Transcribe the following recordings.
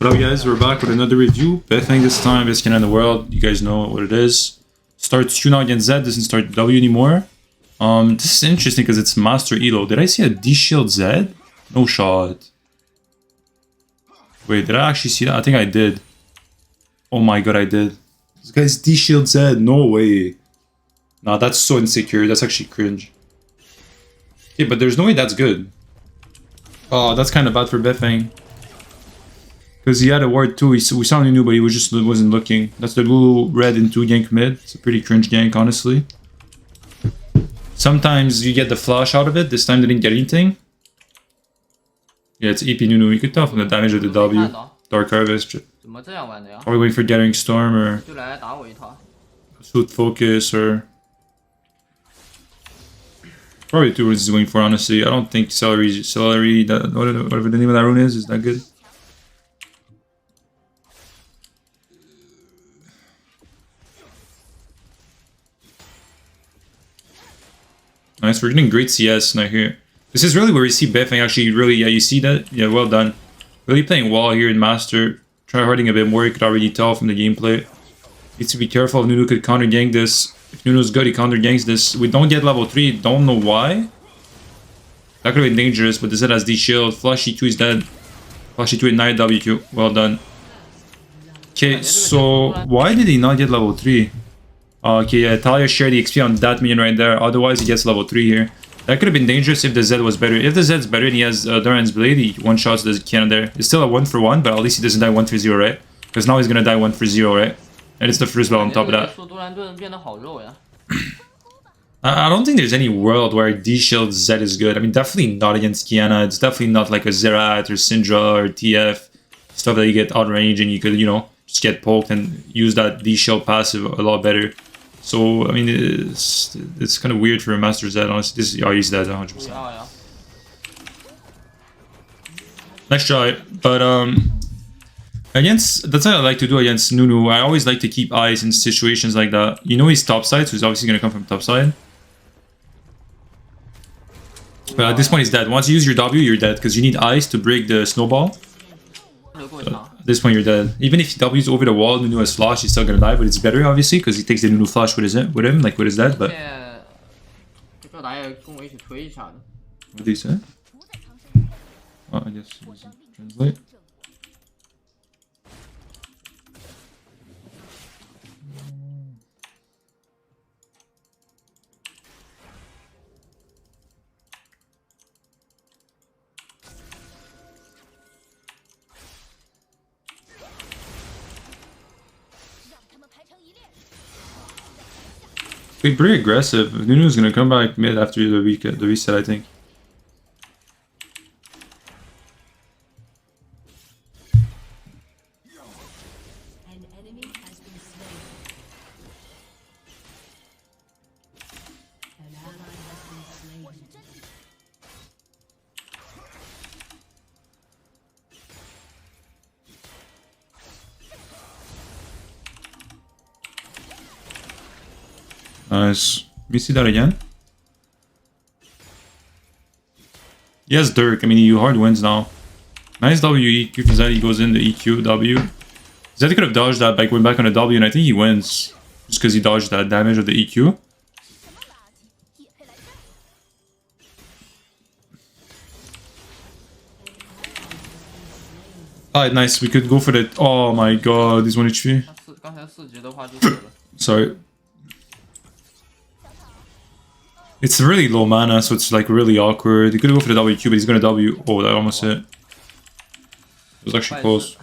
What up guys, we're back with another review. Beifeng this time, best Qiyana in the world. You guys know what it is. Starts Q now against Z, doesn't start W anymore. This is interesting because it's Master Elo. Did I see a D-Shield Z? No shot. Wait, did I actually see that? I think I did. Oh my god, I did. This guy's D-Shield Z, no way. Nah, that's so insecure, that's actually cringe. Okay, but there's no way that's good. Oh, that's kind of bad for Beifeng. Because he had a ward too, we saw he knew, but he just wasn't looking. That's the blue, red, and 2 gank mid. It's a pretty cringe gank, honestly. Sometimes you get the flash out of it. This time they didn't get anything. Yeah, it's EP Nunu. You could tell from the damage of the W. Dark Harvest. Are we waiting for Gathering Storm or Sooth Focus or... Probably 2 runes he's waiting for, honestly. I don't think Celery, that, whatever the name of that rune is that good. Nice, we're getting great CS now here. This is really where we see Beifeng actually really, yeah, you see that? Yeah, well done. Really playing wall here in Master. Try harding a bit more, you could already tell from the gameplay. Needs to be careful if Nunu could counter gank this. If Nunu's good, he counter ganks this. We don't get level 3, don't know why. That could have been dangerous, but this has D-Shield. Flashy 2 is dead. Flashy 2 ignite WQ, well done. Okay, so why did he not get level 3? Okay, yeah, Talia shared the XP on that minion right there. Otherwise, he gets level 3 here. That could have been dangerous if the Z was better. If the Z's better and he has Duran's Blade, he one-shots the Qiyana there. It's still a 1-for-1, but at least he doesn't die 1-for-0, right? Because now he's gonna die 1-for-0, right? And it's the first battle on top of that. I don't think there's any world where D-Shield Z is good. I mean, definitely not against Qiyana. It's definitely not like a Zerat or Syndra or TF. Stuff that you get outrange and you could, you know, just get poked and use that D-Shield passive a lot better. So, I mean, it's kind of weird for a Master Z, honestly. This is, oh, he's dead 100%. Nice try. But, that's what I like to do against Nunu. I always like to keep eyes in situations like that. You know he's topside, so he's obviously going to come from topside. But at this point, he's dead. Once you use your W, you're dead, because you need eyes to break the snowball. At this point, you're dead. Even if he W's over the wall, Nunu has flash, he's still gonna die, but it's better, obviously, because he takes the Nunu flash with him, like with his dead, but... What did he say? Oh, I guess he doesn't translate. Be pretty aggressive. Nunu's gonna come back mid after the reset, I think. An enemy has been slain. An ally has been slain. Nice. Let me see that again. He has Dirk. I mean, he hard wins now. Nice W EQ for Zed. He goes in the EQ W. Zed could have dodged that, like went back on a W, and I think he wins. Just because he dodged that damage of the EQ. Alright, nice. We could go for the... Oh my god, he's 1 HP. Sorry. It's really low mana, so it's like really awkward. You could go for the WQ, but he's gonna W. Oh, that almost hit. It was actually close.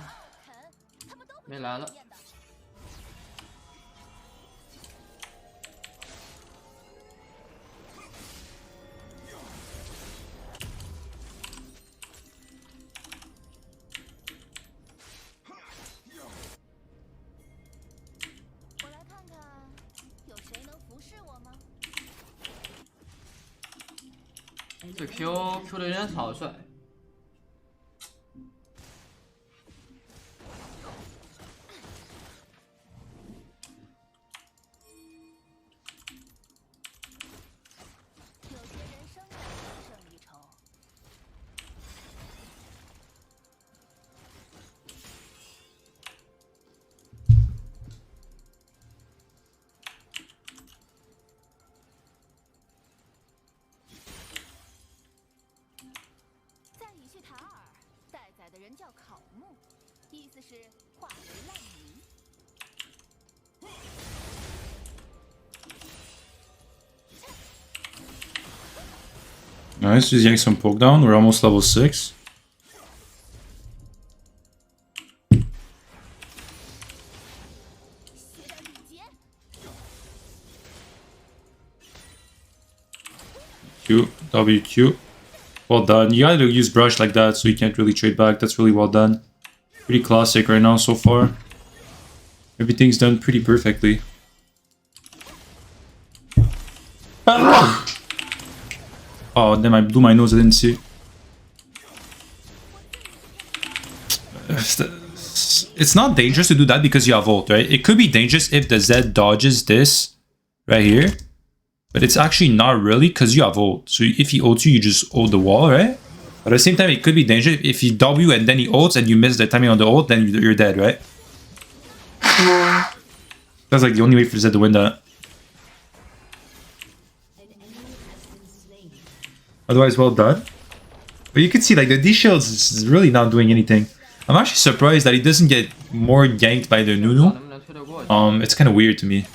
这 Q 的有点草率。叫考木，意思是化为烂泥。 Nice, just getting some poke down. We're almost level 6. Q, W, Q. Well done. You gotta use brush like that so you can't really trade back. That's really well done. Pretty classic right now so far. Everything's done pretty perfectly. Oh, damn, I blew my nose, I didn't see. It's not dangerous to do that because you have ult, right? It could be dangerous if the Z dodges this right here. But it's actually not really because you have ult. So if he ults you, you just ult the wall, right? But at the same time, it could be dangerous if you W and then he ults and you miss the timing on the ult, then you're dead, right? That's like the only way for Z to win that. Otherwise, well done. But you can see, like, the D-Shields is really not doing anything. I'm actually surprised that he doesn't get more ganked by the Nunu. It's kind of weird to me.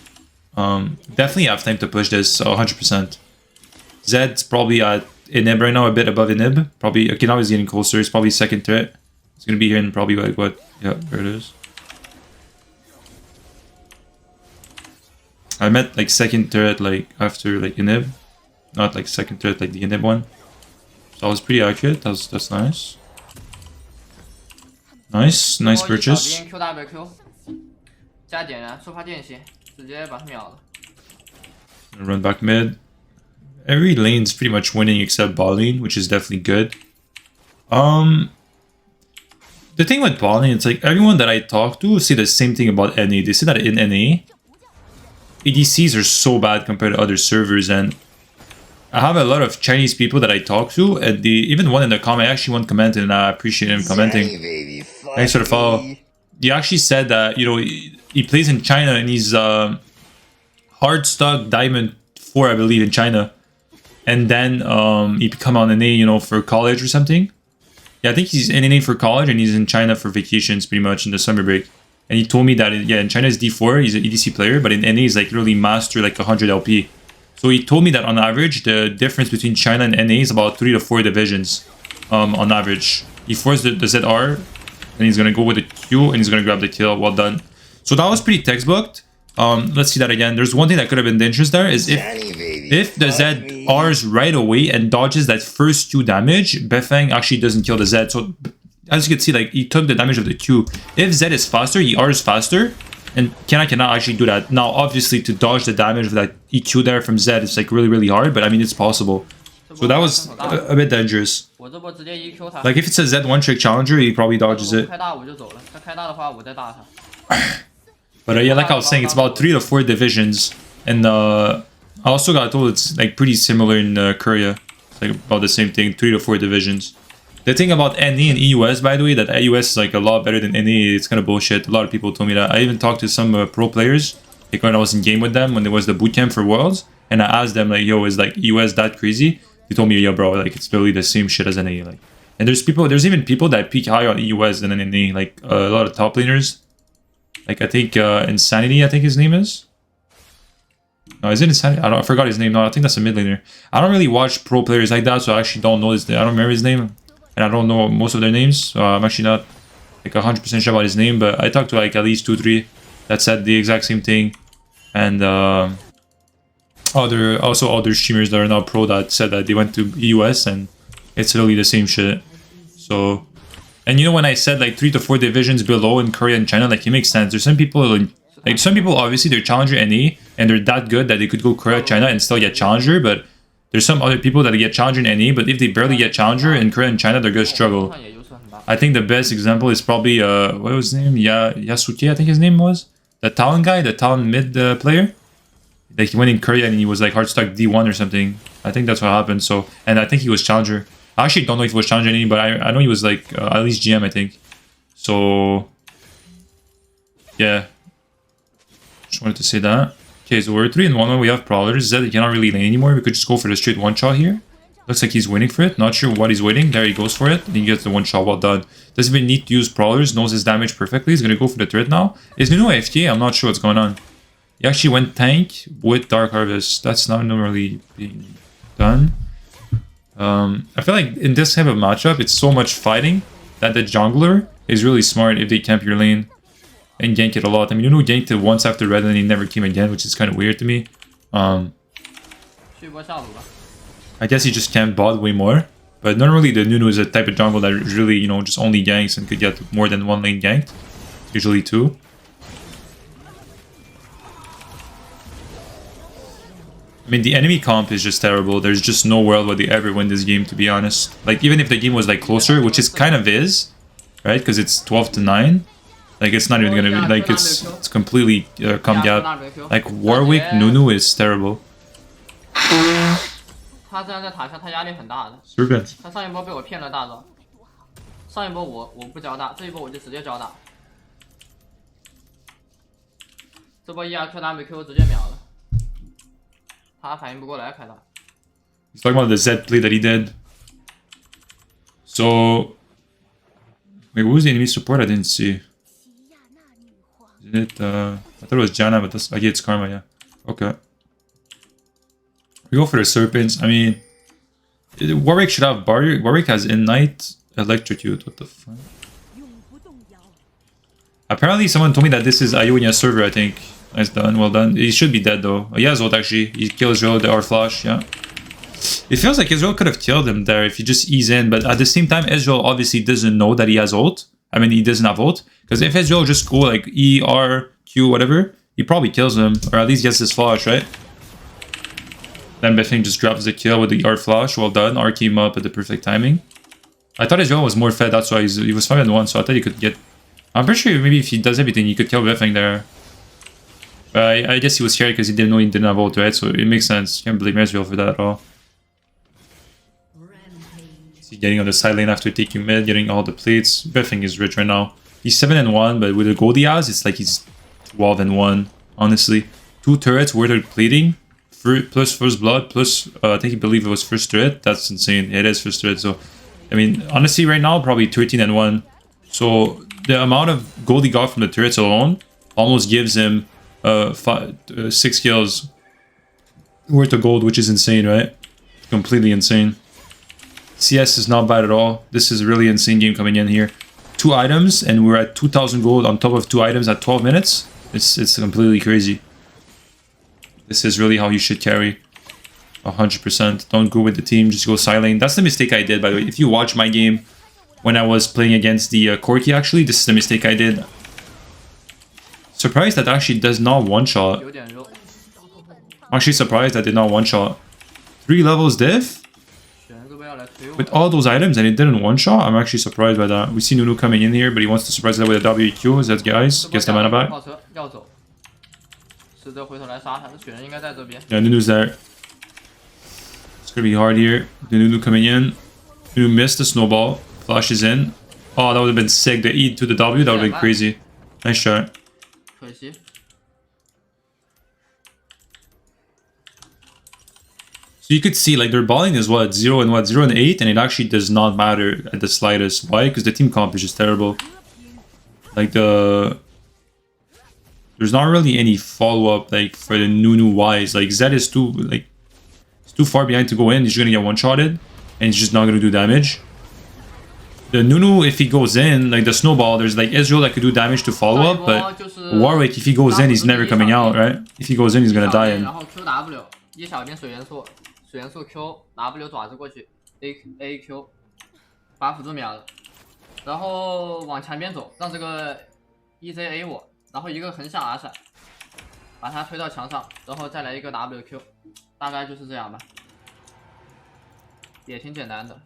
Definitely have time to push this, 100%. Zed's probably at Inib right now, a bit above Inib. Probably, okay, now he's getting closer. It's probably second threat. It's gonna be here in probably, like, what? Yeah, there it is. I meant, like, second threat, like, after, like, Inib. Not like second threat like the Inib one. So I was pretty accurate. That's nice. Nice purchase. Run back mid. Every lane's pretty much winning except bot lane, which is definitely good. The thing with bot lane, it's like everyone that I talk to say the same thing about NA. They say that in NA, ADCs are so bad compared to other servers, and I have a lot of Chinese people that I talk to, and even one in the comment, actually one commented, and I appreciate him commenting. Thanks for the follow. He actually said that, you know, he plays in China and he's hard stock diamond 4, I believe, in China. And then he become on NA, you know, for college or something. Yeah, I think he's in NA for college and he's in China for vacations pretty much in the summer break. And he told me that, yeah, in China is D4, he's an EDC player, but in NA he's like really master like 100 LP. So he told me that on average, the difference between China and NA is about 3 to 4 divisions on average. He forced the ZR, and he's going to go with the Q, and he's going to grab the kill. Well done. So that was pretty textbooked. Let's see that again. There's one thing that could have been dangerous there, is if the Z Rs right away and dodges that first Q damage, Beifeng actually doesn't kill the Z. So as you can see, like, he took the damage of the Q. If Z is faster, he R is faster. And Qiyana cannot actually do that. Now, obviously, to dodge the damage of that EQ there from Zed, it's like really hard, but I mean, it's possible. So that was a bit dangerous. Like, if it's a Z one-trick challenger, he probably dodges it. But yeah, like I was saying, it's about 3 to 4 divisions. And I also got told it's like pretty similar in Korea. It's like about the same thing, 3 to 4 divisions. The thing about NE and EUS, by the way, that EUS is like a lot better than NE, it's kind of bullshit. A lot of people told me that. I even talked to some pro players, like when I was in game with them, when there was the bootcamp for Worlds, and I asked them, like, yo, is like EUS that crazy? They told me, yeah, bro, like, it's literally the same shit as NE. Like, and there's even people that peak higher on EUS than in NE, like a lot of top laners. Like, I think Insanity, I think his name is. No, is it Insanity? I forgot his name. No, I think that's a mid laner. I don't really watch pro players like that, so I actually don't know his name. I don't remember his name. And I don't know most of their names, so I'm actually not like 100% sure about his name, but I talked to like at least 2-3 that said the exact same thing. And other streamers that are now pro that said that they went to US and it's really the same shit. So, and you know, when I said like 3 to 4 divisions below in Korea and China, like, it makes sense. There's some people, like some people obviously they're challenger NA and they're that good that they could go Korea, China and still get challenger, but there's some other people that get challenger in NA, but if they barely get challenger in Korea and China, they're gonna struggle. I think the best example is probably what was his name? Yasuke, I think his name was. The Talon guy, the Talon mid player. Like, he went in Korea and he was like hard stuck D1 or something. I think that's what happened. So, and I think he was challenger. I actually don't know if he was challenger in NA, but I know he was like at least GM, I think. So yeah, just wanted to say that. Okay, so we're 3-1 when we have Prowlers. Zed cannot really lane anymore. We could just go for the straight one-shot here. Looks like he's waiting for it. Not sure what he's waiting. There he goes for it. And he gets the one shot. Well done. Doesn't even need to use Brawlers. Knows his damage perfectly. He's going to go for the turret now. Is Nunu AFK? I'm not sure what's going on. He actually went tank with Dark Harvest. That's not normally being done. I feel like in this type of matchup, it's so much fighting that the jungler is really smart if they camp your lane and gank it a lot. I mean, Nunu ganked it once after red and he never came again, which is kind of weird to me. 去一波下路吧。 I guess he just camped bot way more. But normally the Nunu is a type of jungle that really, you know, just only ganks and could get more than one lane ganked. Usually two. I mean, the enemy comp is just terrible. There's just no world where they ever win this game, to be honest. Like, even if the game was, like, closer, which it kind of is, right? Because it's 12-9. Like, it's not even gonna be, like, it's completely comp gap. Like, Warwick, Nunu is terrible. 他这样在塔下，他压力很大的。 Servant. 他上一波被我骗了大招，上一波我不交大，这一波我就直接交大。这波 ERQ 打 MQ 直接秒了，他反应不过来开大。 He's talking about the Z play that he did. So, wait, what was the enemy support? I didn't see. 齐亚娜女皇 Isn't it? I thought it was Qiyana, but that's, I get it's Karma, yeah. Okay. We go for the Serpents. I mean, Warwick should have Barrier. Warwick has Ignite, Electrocute. What the fuck? 永不动摇。 Apparently, someone told me that this is Ionia's server, I think. Nice done, well done. He should be dead, though. He has ult, actually. He killed Israel with the R-Flash, yeah. It feels like Israel could have killed him there if you just ease in, but at the same time, Israel obviously doesn't know that he has ult. I mean, he doesn't have ult. Because if Israel just go like E, R, Q, whatever, he probably kills him, or at least gets his flash, right? Then Beifeng just drops the kill with the R flash. Well done. R came up at the perfect timing. I thought Israel was more fed, that's why he was 5-1, so I thought he could get... I'm pretty sure maybe if he does everything, he could kill Beifeng there. I guess he was scared because he didn't know he didn't have ult, right? So it makes sense. Can't blame Israel for that at all. He's getting on the side lane after taking mid, getting all the plates. Beifeng is rich right now. He's 7-1, but with the gold he has, it's like he's 12-1, honestly. 2 turrets worth of plating. Plus first blood, plus I think he believed it was first turret. That's insane. Yeah, it is first turret. So, I mean, honestly, right now probably 13-1. So the amount of gold he got from the turrets alone almost gives him 6 kills worth of gold, which is insane, right? Completely insane. CS is not bad at all. This is a really insane game coming in here. 2 items, and we're at 2,000 gold on top of 2 items at 12 minutes. It's completely crazy. This is really how you should carry. 100%. Don't go with the team, just go silent. That's the mistake I did, by the way. If you watch my game when I was playing against the Corki, actually, this is the mistake I did. Surprised that actually does not one-shot. 有点肉， I'm actually surprised that did not one-shot. 3 levels diff? 选这波要来推我。 With all those items and it didn't one-shot? I'm actually surprised by that. We see Nunu coming in here, but he wants to surprise that with a WQ. That guys, 这波 gets the mana back. 炮车要走，试着回头来杀他。这雪人应该在这边。 Yeah, Nunu's there. It's gonna be hard here. The Nunu coming in. Nunu missed the snowball. Flashes in. Oh, that would have been sick. The E to the W, that would have been crazy. Nice shot. 可惜。 So you could see, like, their balling is what, 0 and what, 0 and 8, and it actually does not matter at the slightest. Why? Because the team comp is just terrible. Like, there's not really any follow-up, like, for the Nunu-wise. Like, Zed is too, like, it's too far behind to go in. He's gonna get one-shotted, and he's just not gonna do damage. The Nunu, if he goes in, like, the snowball, there's, like, Israel that could do damage to follow-up, but Warwick, if he goes in, he's never coming out, right? If he goes in, he's gonna die in. 然后 QW 一小边水元素，水元素 QW 爪子过去 AQ， 把辅助秒了，然后往墙边走，让这个 EZA 我，然后一个横向 R 闪，把他推到墙上，然后再来一个 WQ， 大概就是这样吧，也挺简单的。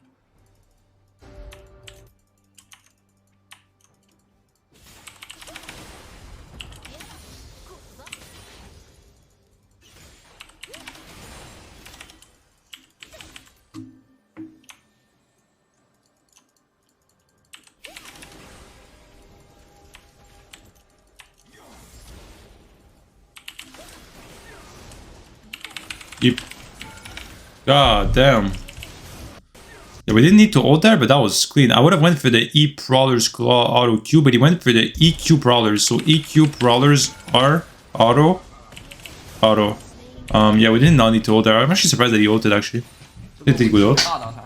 Yep. God damn. Yeah, we didn't need to ult there, but that was clean. I would have went for the E Prowler's Claw auto Q, but he went for the EQ Prowlers. So EQ Prowlers are auto. Yeah, we did not need to ult there. I'm actually surprised that he ulted actually. Didn't think we ult. 大到他，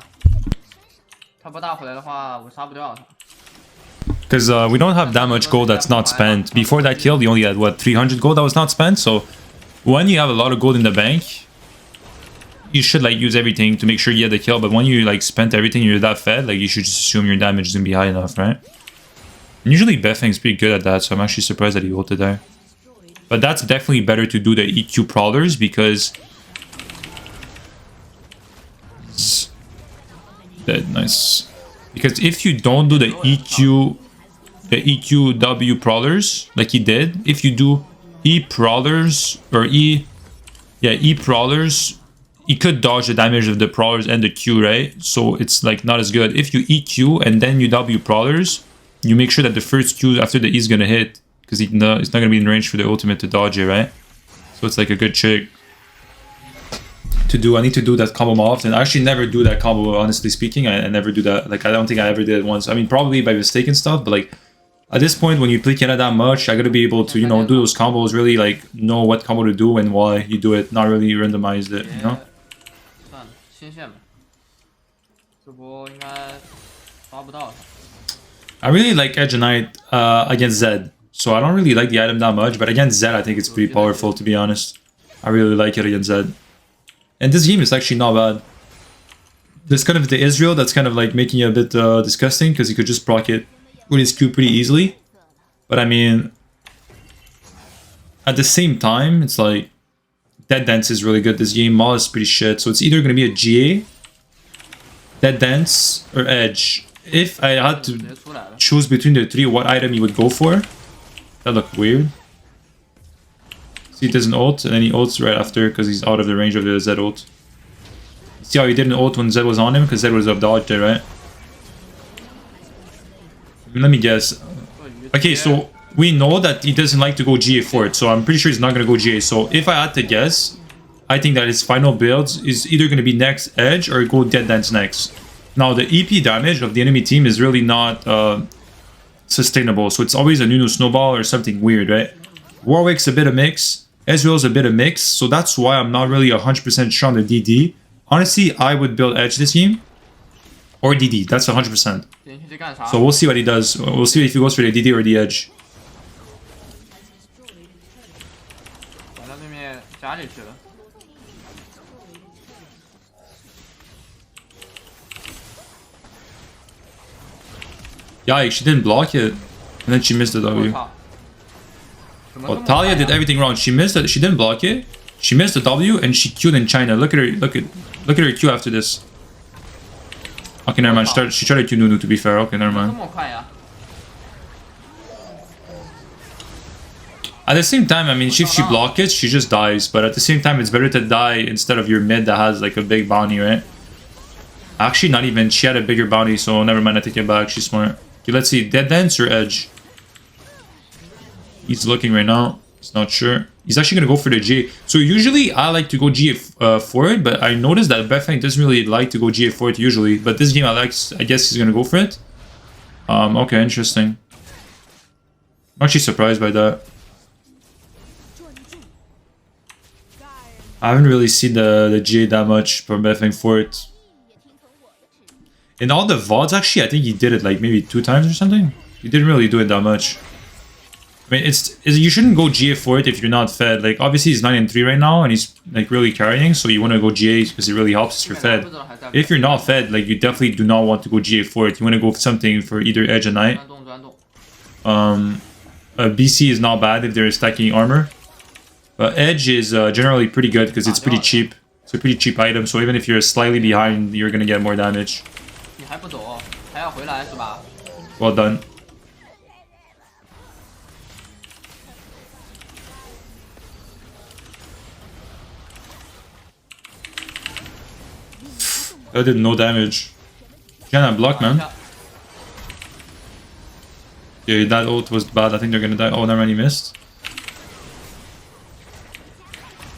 他不大回来的话，我杀不掉他。 Because we don't have that much gold that's not spent. Before that kill, you only had, what, 300 gold that was not spent? So when you have a lot of gold in the bank, you should like use everything to make sure you get the kill. But when you like spent everything, you're that fed, like you should just assume your damage is gonna be high enough, right? And usually Beifeng's pretty good at that, so I'm actually surprised that he ulted there. But that's definitely better to do the EQ Prowlers because... Dead, nice. Because if you don't do the EQW Prowlers, like he did, if you do E Prowlers, or E Prowlers, you could dodge the damage of the Prowlers and the Q, right? So it's like not as good. If you EQ and then you W Prowlers, you make sure that the first Q after the E is gonna hit, because it's not gonna be in range for the ultimate to dodge it, right? So it's like a good trick to do. I need to do that combo more often. I actually never do that combo, honestly speaking. I never do that. Like, I don't think I ever did it once. I mean, probably by mistake and stuff, but like, at this point, when you play Qiyana that much, I gotta be able to, you know, do those combos, really, like, know what combo to do and why you do it, not really randomize it, you know? 算了，新线吧。这波应该抓不到他。 I really like Edge Knight against Zed. So I don't really like the item that much, but against Zed, I think it's pretty powerful, to be honest. I really like it against Zed. And this game is actually not bad. There's kind of the Israel that's kind of like making it a bit disgusting, because you could just proc it with his Q pretty easily. But I mean, at the same time, it's like, Dead Dance is really good this game. Maul is pretty shit, so it's either going to be a GA, Dead Dance, or Edge. If I had to choose between the three, what item you would go for? That looked weird. See, it doesn't ult, and then he ults right after because he's out of the range of the Zed ult. See how he didn't ult when Zed was on him? Because Zed was up dodge there, right? Let me guess. Okay, so we know that he doesn't like to go GA for it, so I'm pretty sure he's not going to go GA. So if I had to guess, I think that his final build is either going to be next Edge or go Dead Dance next. Now, the EP damage of the enemy team is really not sustainable, so it's always a Nunu Snowball or something weird, right? Warwick's a bit of mix, Ezreal's a bit of mix, so that's why I'm not really 100% sure on the DD. Honestly, I would build Edge this game, or DD, that's 100%. So we'll see what he does. We'll see if he goes for the DD or the Edge. 跑到对面家里去了。 Yikes, she didn't block it, and then she missed the W. 操！ Well, Talia did everything wrong. She missed it. She didn't block it. She missed the W, and she Q'd in China. Look at her. Look at her Q after this. Okay, never mind. She tried to Q Nunu, to be fair. Okay, never 这 mind. 么快呀？ At the same time, I mean, if she blocks it, she just dies. But at the same time, it's better to die instead of your mid that has like a big bounty, right? Actually, not even. She had a bigger bounty, so never mind. I take it back. She's smart. Okay, let's see. Dead Dance or Edge? He's looking right now. He's not sure. He's actually going to go for the G. So usually I like to go GA for it, but I noticed that Beifeng doesn't really like to go GA for it usually. But this game I guess he's going to go for it. Okay, interesting. I'm actually surprised by that. I haven't really seen the GA that much from Beifeng for it. In all the VODs, actually, I think he did it like maybe 2 times or something. He didn't really do it that much. I mean, you shouldn't go GA for it if you're not fed. Like, obviously he's 9-3 right now, and he's like really carrying, so you want to go GA because it really helps if you're fed. If you're not fed, like, you definitely do not want to go GA for it. You want to go for something for either Edge or Knight. BC is not bad if they're stacking armor. But Edge is generally pretty good because it's pretty cheap. It's a pretty cheap item, so even if you're slightly behind, you're gonna get more damage. 你还不走，还要回来是吧？ Well done. That did no damage. Qiyana block, man. Yeah, that ult was bad. I think they're gonna die. Oh, never mind, he missed.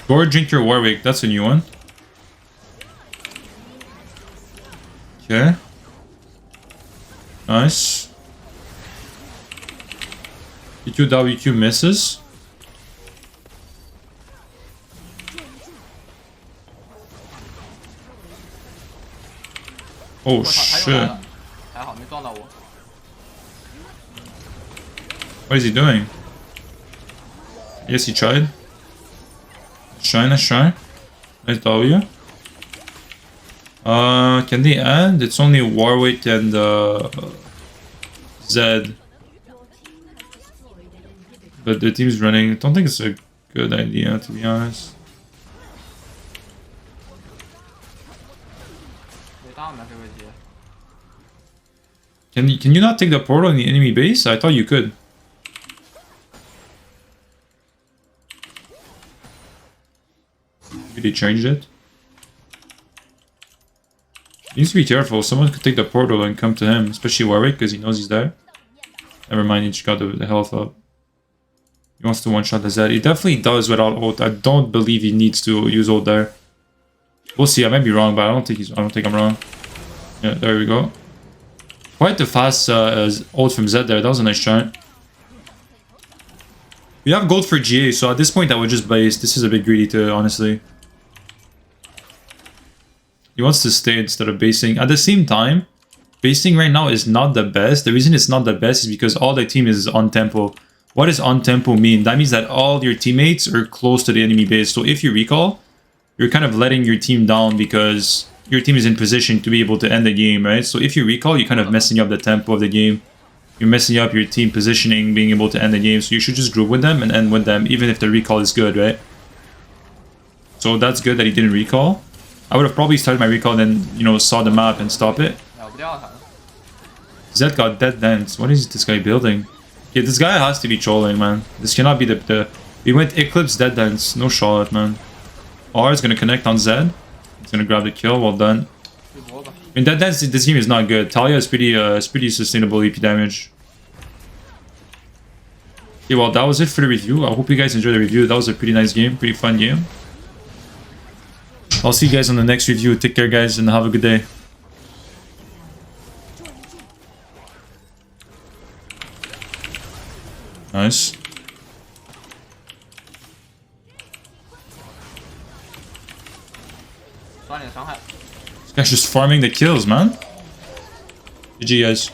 Go or drink your Warwick. That's a new one. Okay. Nice. E2WQ misses. Oh 我操，他又来 shit. 了，还好没撞到我。 What is he doing? Yes, he tried. Nice try. Nice W. Can they add? It's only Warwick and Zed. But the team's running. I don't think it's a good idea, to be honest. 没大吗？这个机？ Can you not take the portal in the enemy base? I thought you could. Maybe they changed it. He needs to be careful. Someone could take the portal and come to him, especially Warwick, because he knows he's there. Never mind, he just got the health up. He wants to one-shot the Zed. He definitely does without ult. I don't believe he needs to use ult there. We'll see. I might be wrong, but I don't think I'm wrong. Yeah, there we go. Quite the fast ult from Zed there. That was a nice try. We have gold for GA, so at this point I would just base. This is a bit greedy too, honestly. He wants to stay instead of basing. At the same time, basing right now is not the best. The reason it's not the best is because all the team is on tempo. What does on tempo mean? That means that all your teammates are close to the enemy base. So if you recall, you're kind of letting your team down because your team is in position to be able to end the game, right? So if you recall, you're kind of messing up the tempo of the game. You're messing up your team positioning, being able to end the game. So you should just group with them and end with them, even if the recall is good, right? So that's good that he didn't recall. I would have probably started my recall and then, you know, saw the map and stop it. 秒不掉他。 Zed got dead dance. What is this guy building? Yeah, this guy has to be trolling, man. This cannot be the... We went Eclipse, dead dance. No shot, man. R is gonna connect on Zed. He's gonna grab the kill. Well done. 对波吧。 I mean, dead dance, this team is not good. Talia is pretty sustainable EP damage. Okay, well, that was it for the review. I hope you guys enjoyed the review. That was a pretty nice game. Pretty fun game. I'll see you guys on the next review. Take care, guys, and have a good day. Nice.刷点伤害。 This guy's just farming the kills, man. GG, guys.